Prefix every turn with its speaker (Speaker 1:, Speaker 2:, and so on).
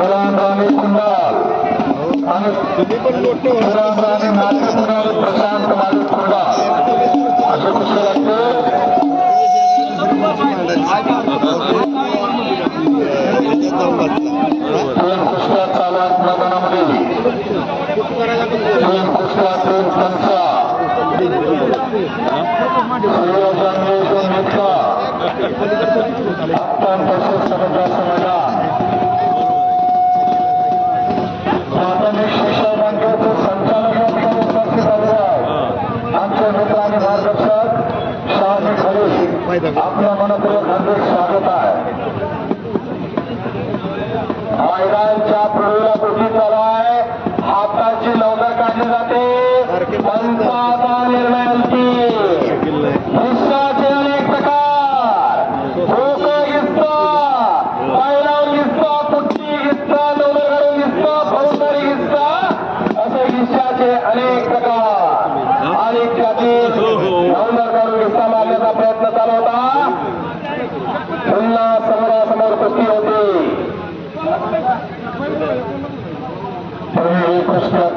Speaker 1: राणी कुंडाल आणि राणी नाशिक कुंडाल प्रशांत मालिक कुंडाल असे कुस्ती लागते. तीन कुस्त्या चालू आहेत मैदानामध्ये. तीन कुस्त्या तीन पंचा अत्यंत समुद्राचं मैदान. प्राथमिक शिक्षा बँकेचे संचालक उपस्थित आले आहेत. आमचे मित्र आणि मार्गदर्शक शहाजी खलील आपल्या मनपूर्वक हार्दिक स्वागत आहे. मैदानच्या पूर्वीला कुठे चालू आहे. हाताची लवकर काढली जाते. पंचाचा निर्णय हिस्साचे अनेक प्रकार. डोकं हिस्सा, बैलावर हिस्सा, कुट्टी हिस्सा, लवकर काढून हिस्सा, फौजदारी हिस्सा असे हिस्साचे अनेक प्रकार. आणि त्यातील लवकर काढून हिस्सा मारण्याचा प्रयत्न चालू होता. पुन्हा समोरासमोर कुस्ती होती. कुस्त्या